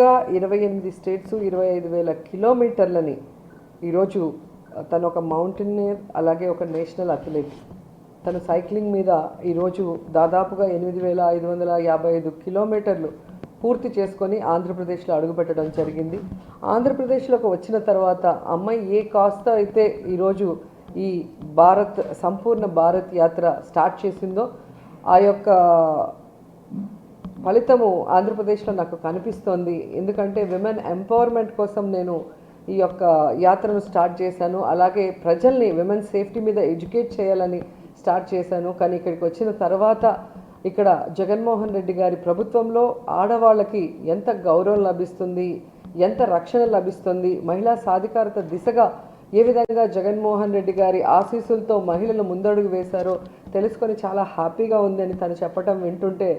28 states 25,000 కిలోమీటర్లని ఈరోజు తను ఒక మౌంటైనర్, అలాగే ఒక నేషనల్ అథ్లెట్. తను సైక్లింగ్ మీద ఈరోజు దాదాపుగా 8,555 కిలోమీటర్లు పూర్తి చేసుకొని ఆంధ్రప్రదేశ్లో అడుగుపెట్టడం జరిగింది. ఆంధ్రప్రదేశ్లోకి వచ్చిన తర్వాత అమ్మాయి ఏ కాస్త అయితే ఈరోజు ఈ సంపూర్ణ భారత్ యాత్ర స్టార్ట్ చేసిందో ఆ యొక్క ఫలితము ఆంధ్రప్రదేశ్లో నాకు కనిపిస్తోంది. ఎందుకంటే విమెన్ ఎంపవర్మెంట్ కోసం నేను ఈ యొక్క యాత్రను స్టార్ట్ చేశాను. అలాగే ప్రజల్ని విమెన్ సేఫ్టీ మీద ఎడ్యుకేట్ చేయాలని స్టార్ట్ చేశాను. కానీ ఇక్కడికి వచ్చిన తర్వాత ఇక్కడ జగన్మోహన్ రెడ్డి గారి ప్రభుత్వంలో ఆడవాళ్ళకి ఎంత గౌరవం లభిస్తుంది, ఎంత రక్షణ లభిస్తుంది, మహిళా సాధికారత దిశగా ఏ విధంగా జగన్మోహన్ రెడ్డి గారి ఆశీస్సులతో మహిళలు ముందడుగు వేశారో తెలుసుకొని చాలా హ్యాపీగా ఉందని తను చెప్పటం వింటుంటే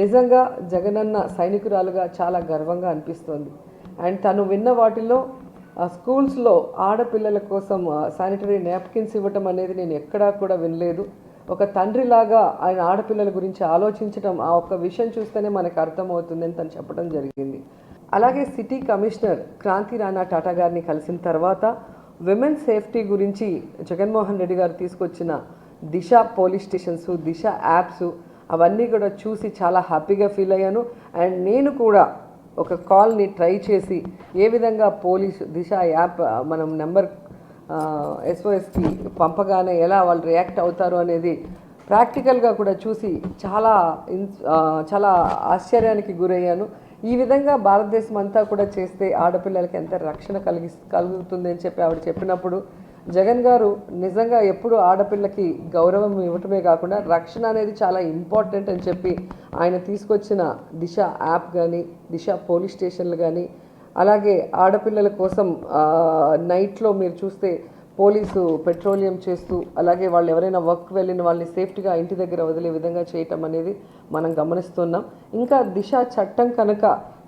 నిజంగా జగనన్న సైనికురాలుగా చాలా గర్వంగా అనిపిస్తోంది. అండ్ తను విన్న వాటిల్లో స్కూల్స్లో ఆడపిల్లల కోసం శానిటరీ నాప్కిన్స్ ఇవ్వటం అనేది నేను ఎక్కడా కూడా వినలేదు. ఒక తండ్రిలాగా ఆయన ఆడపిల్లల గురించి ఆలోచించడం, ఆ ఒక్క విషయం చూస్తేనే మనకు అర్థమవుతుందని తను చెప్పడం జరిగింది. అలాగే సిటీ కమిషనర్ క్రాంతి రాణా టాటా గారిని కలిసిన తర్వాత విమెన్ సేఫ్టీ గురించి జగన్మోహన్ రెడ్డి గారు తీసుకొచ్చిన దిశ పోలీస్ స్టేషన్స్, దిశ యాప్స్ అవన్నీ కూడా చూసి చాలా హ్యాపీగా ఫీల్ అయ్యాను. అండ్ నేను కూడా ఒక కాల్ని ట్రై చేసి ఏ విధంగా పోలీస్ దిశ యాప్ మనం నెంబర్ SOSకి పంపగానే ఎలా వాళ్ళు రియాక్ట్ అవుతారు అనేది ప్రాక్టికల్గా కూడా చూసి చాలా ఆశ్చర్యానికి గురయ్యాను. ఈ విధంగా భారతదేశం అంతా కూడా చేస్తే ఆడపిల్లలకి ఎంత రక్షణ కలుగుతుంది అని చెప్పి ఆవిడ చెప్పినప్పుడు జగన్ గారు నిజంగా ఎప్పుడు ఆడపిల్లకి గౌరవం ఇవ్వటమే కాకుండా రక్షణ అనేది చాలా ఇంపార్టెంట్ అని చెప్పి ఆయన తీసుకొచ్చిన దిశ యాప్ కానీ, దిశ పోలీస్ స్టేషన్లు కానీ, అలాగే ఆడపిల్లల కోసం నైట్లో మీరు చూస్తే పోలీసు పెట్రోలియం చేస్తూ, అలాగే వాళ్ళు ఎవరైనా వర్క్ వెళ్ళిన వాళ్ళని సేఫ్టీగా ఇంటి దగ్గర వదిలే విధంగా చేయటం అనేది మనం గమనిస్తున్నాం. ఇంకా దిశ చట్టం కనుక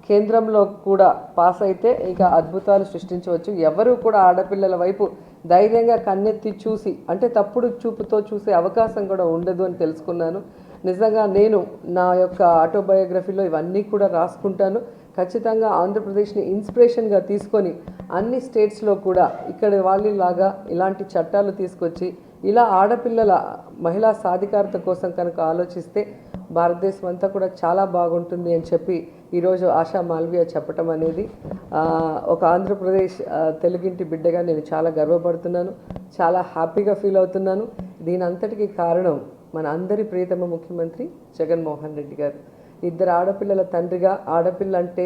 కేంద్రంలో కూడా పాస్ అయితే ఇక అద్భుతాలు సృష్టించవచ్చు. ఎవరు కూడా ఆడపిల్లల వైపు ధైర్యంగా కన్నెత్తి చూసి, అంటే తప్పుడు చూపుతో చూసే అవకాశం కూడా ఉండదు అని తెలుసుకున్నాను. నిజంగా నేను నా యొక్క ఆటోబయోగ్రఫీలో ఇవన్నీ కూడా రాసుకుంటాను. ఖచ్చితంగా ఆంధ్రప్రదేశ్ని ఇన్స్పిరేషన్గా తీసుకొని అన్ని స్టేట్స్లో కూడా ఇక్కడ వాళ్ళలాగా ఇలాంటి చట్టాలు తీసుకొచ్చి ఇలా ఆడపిల్లల మహిళా సాధికారత కోసం కనుక ఆలోచిస్తే భారతదేశం అంతా కూడా చాలా బాగుంటుంది అని చెప్పి ఈరోజు ఆశా మాల్వియా చెప్పటం అనేది ఒక ఆంధ్రప్రదేశ్ తెలుగింటి బిడ్డగా నేను చాలా గర్వపడుతున్నాను, చాలా హ్యాపీగా ఫీల్ అవుతున్నాను. దీని అంతటికీ కారణం మన అందరి ప్రియతమ ముఖ్యమంత్రి జగన్మోహన్ రెడ్డి గారు. ఇద్దరు ఆడపిల్లల తండ్రిగా ఆడపిల్ల అంటే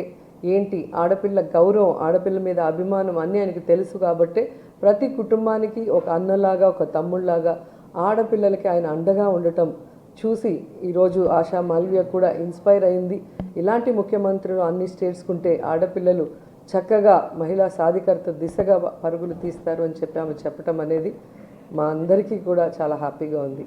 ఏంటి, ఆడపిల్ల గౌరవం, ఆడపిల్ల మీద అభిమానం అన్నీ ఆయనకి తెలుసు. కాబట్టి ప్రతి కుటుంబానికి ఒక అన్నలాగా, ఒక తమ్ముళ్లాగా ఆడపిల్లలకి ఆయన అండగా ఉండటం చూసి ఈరోజు ఆశా మాల్వియా కూడా ఇన్స్పైర్ అయింది. ఇలాంటి ముఖ్యమంత్రులు అన్ని స్టేట్స్కుంటే ఆడపిల్లలు చక్కగా మహిళా సాధికారత దిశగా పరుగులు తీస్తారు అని చెప్పి ఆమె చెప్పటం అనేది మా అందరికీ కూడా చాలా హ్యాపీగా ఉంది.